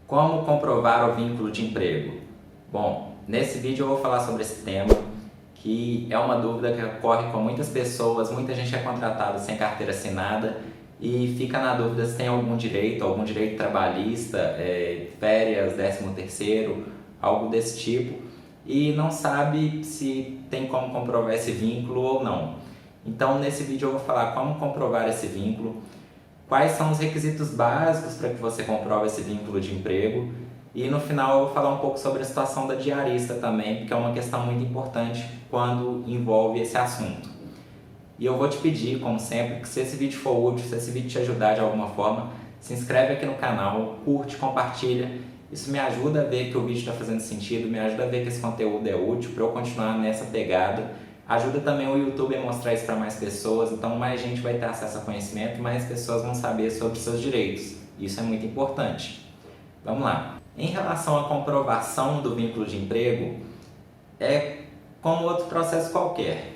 Como comprovar o vínculo de emprego? Bom, nesse vídeo eu vou falar sobre esse tema, que é uma dúvida que ocorre com muitas pessoas. Muita gente é contratada sem carteira assinada e fica na dúvida se tem algum direito trabalhista, férias, 13º, algo desse tipo, e não sabe se tem como comprovar esse vínculo ou não. Então, nesse vídeo eu vou falar como comprovar esse vínculo, quais são os requisitos básicos para que você comprove esse vínculo de emprego, e no final eu vou falar um pouco sobre a situação da diarista também, porque é uma questão muito importante quando envolve esse assunto. E eu vou te pedir, como sempre, que se esse vídeo for útil, se esse vídeo te ajudar de alguma forma, se inscreve aqui no canal, curte, compartilha. Isso me ajuda a ver que o vídeo está fazendo sentido, me ajuda a ver que esse conteúdo é útil para eu continuar nessa pegada. Ajuda também o YouTube a mostrar isso para mais pessoas, então mais gente vai ter acesso a conhecimento, mais pessoas vão saber sobre seus direitos. Isso é muito importante. Vamos lá. Em relação à comprovação do vínculo de emprego, é como outro processo qualquer.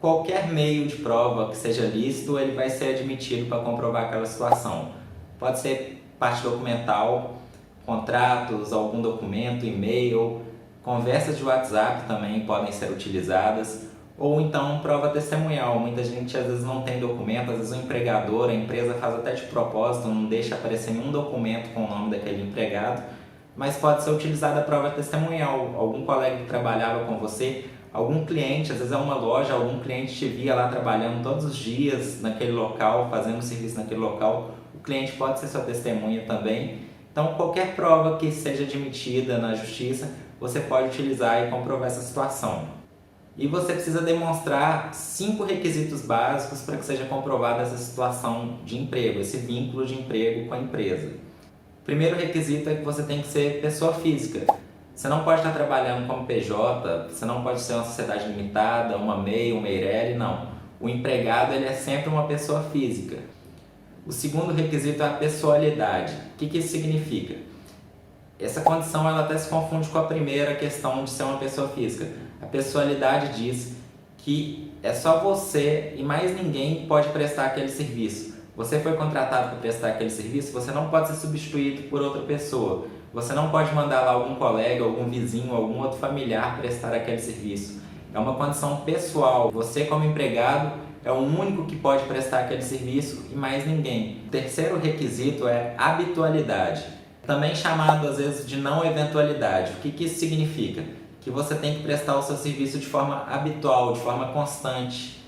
Qualquer meio de prova que seja lícito, ele vai ser admitido para comprovar aquela situação. Pode ser parte documental, contratos, algum documento, e-mail, conversas de WhatsApp também podem ser utilizadas, ou então prova testemunhal. Muita gente às vezes não tem documento, às vezes o empregador, a empresa faz até de propósito, não deixa aparecer nenhum documento com o nome daquele empregado, mas pode ser utilizada a prova testemunhal. Algum colega que trabalhava com você, algum cliente, às vezes é uma loja, algum cliente te via lá trabalhando todos os dias naquele local, fazendo serviço naquele local, o cliente pode ser sua testemunha também. Então, qualquer prova que seja admitida na justiça, você pode utilizar e comprovar essa situação. E você precisa demonstrar 5 requisitos básicos para que seja comprovada essa situação de emprego, esse vínculo de emprego com a empresa. O primeiro requisito é que você tem que ser pessoa física. Você não pode estar trabalhando como PJ, você não pode ser uma sociedade limitada, uma MEI, uma EIRELI, não. O empregado ele é sempre uma pessoa física. O segundo requisito é a pessoalidade. O que isso significa? Essa condição ela até se confunde com a primeira questão de ser uma pessoa física. A pessoalidade diz que é só você e mais ninguém pode prestar aquele serviço. Você foi contratado para prestar aquele serviço, você não pode ser substituído por outra pessoa. Você não pode mandar lá algum colega, algum vizinho, algum outro familiar prestar aquele serviço. É uma condição pessoal. Você, como empregado, é o único que pode prestar aquele serviço e mais ninguém. O terceiro requisito é habitualidade, também chamado às vezes de não eventualidade. O que isso significa? Que você tem que prestar o seu serviço de forma habitual, de forma constante.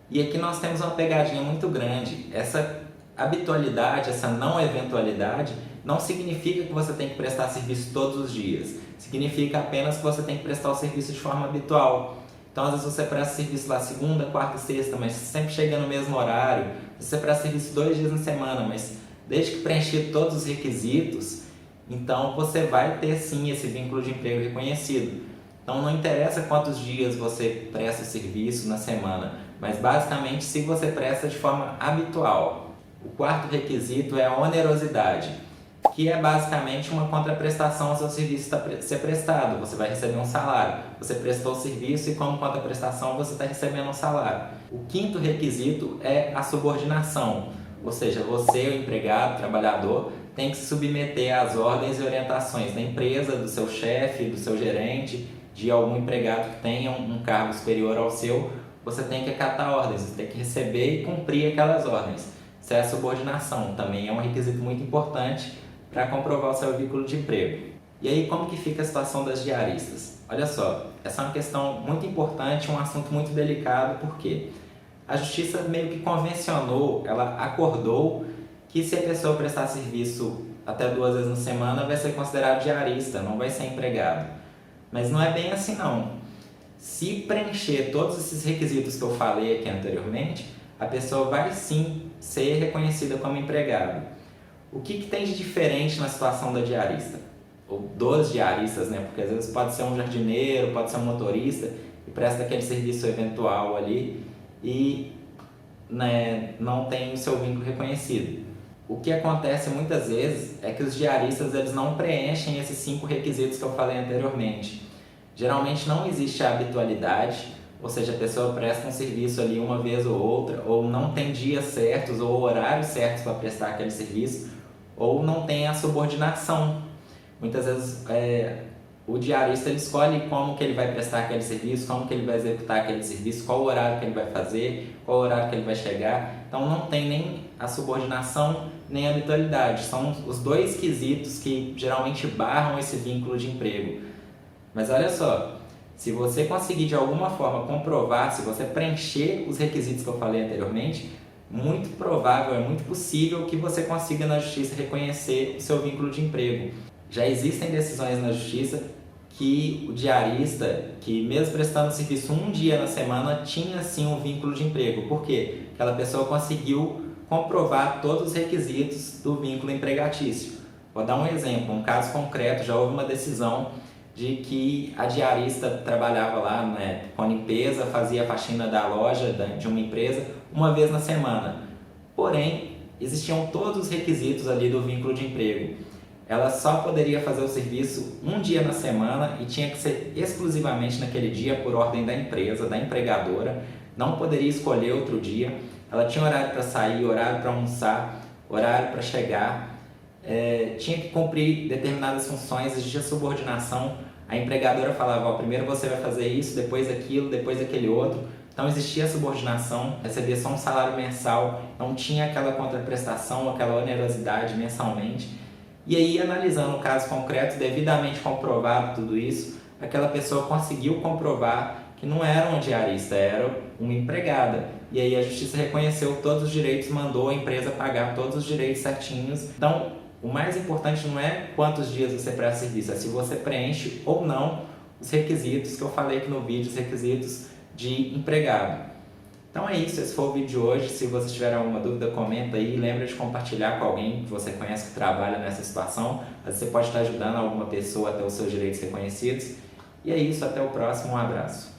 E aqui nós temos uma pegadinha muito grande. Essa habitualidade, essa não eventualidade, não significa que você tem que prestar serviço todos os dias. Significa apenas que você tem que prestar o serviço de forma habitual. Então, às vezes você presta serviço lá segunda, quarta e sexta, mas sempre chega no mesmo horário. Você presta serviço 2 dias na semana, mas desde que preencher todos os requisitos, então você vai ter sim esse vínculo de emprego reconhecido. Então, não interessa quantos dias você presta serviço na semana, mas basicamente se você presta de forma habitual. O quarto requisito é a onerosidade, que é basicamente uma contraprestação ao seu serviço ser prestado. Você vai receber um salário. Você prestou o serviço e como contraprestação você está recebendo um salário. O quinto requisito é a subordinação, ou seja, você, o empregado, trabalhador, tem que se submeter às ordens e orientações da empresa, do seu chefe, do seu gerente, de algum empregado que tenha um cargo superior ao seu. Você tem que acatar ordens, você tem que receber e cumprir aquelas ordens. Isso é a subordinação, também é um requisito muito importante para comprovar o seu vínculo de emprego. E aí, como que fica a situação das diaristas? Olha só, essa é uma questão muito importante, um assunto muito delicado, porque a justiça meio que convencionou, ela acordou que se a pessoa prestar serviço até 2 vezes na semana vai ser considerado diarista, não vai ser empregado. Mas não é bem assim não. Se preencher todos esses requisitos que eu falei aqui anteriormente, a pessoa vai sim ser reconhecida como empregado. O que tem de diferente na situação da diarista? Ou dos diaristas, né? Porque às vezes pode ser um jardineiro, pode ser um motorista e presta aquele serviço eventual ali e não tem o seu vínculo reconhecido. O que acontece muitas vezes é que os diaristas eles não preenchem esses 5 requisitos que eu falei anteriormente. Geralmente não existe a habitualidade, ou seja, a pessoa presta um serviço ali uma vez ou outra, ou não tem dias certos ou horários certos para prestar aquele serviço, ou não tem a subordinação. Muitas vezes o diarista ele escolhe como que ele vai prestar aquele serviço, como que ele vai executar aquele serviço, qual o horário que ele vai fazer, qual o horário que ele vai chegar. Então não tem nem a subordinação nem a habitualidade. São os dois quesitos que geralmente barram esse vínculo de emprego. Mas olha só, se você conseguir de alguma forma comprovar, se você preencher os requisitos que eu falei anteriormente, muito provável, é muito possível que você consiga na justiça reconhecer o seu vínculo de emprego. Já existem decisões na justiça que o diarista, que mesmo prestando serviço um dia na semana, tinha sim um vínculo de emprego. Por quê? Aquela pessoa conseguiu comprovar todos os requisitos do vínculo empregatício. Vou dar um exemplo, um caso concreto, já houve uma decisão de que a diarista trabalhava lá, né, com a limpeza, fazia a faxina da loja de uma empresa uma vez na semana. Porém, existiam todos os requisitos ali do vínculo de emprego. Ela só poderia fazer o serviço um dia na semana e tinha que ser exclusivamente naquele dia por ordem da empresa, da empregadora. Não poderia escolher outro dia. Ela tinha horário para sair, horário para almoçar, horário para chegar. Tinha que cumprir determinadas funções, existia subordinação. A empregadora falava, primeiro você vai fazer isso, depois aquilo, depois aquele outro. Então existia subordinação, recebia só um salário mensal, não tinha aquela contraprestação, aquela onerosidade mensalmente. E aí, analisando o caso concreto, devidamente comprovado tudo isso, aquela pessoa conseguiu comprovar que não era uma diarista, era uma empregada. E aí a justiça reconheceu todos os direitos, mandou a empresa pagar todos os direitos certinhos. Então, o mais importante não é quantos dias você presta serviço, é se você preenche ou não os requisitos que eu falei aqui no vídeo, os requisitos de empregado. Então é isso, esse foi o vídeo de hoje. Se você tiver alguma dúvida, comenta aí. Lembra de compartilhar com alguém que você conhece que trabalha nessa situação. Às vezes você pode estar ajudando alguma pessoa a ter os seus direitos reconhecidos. E é isso, até o próximo, um abraço.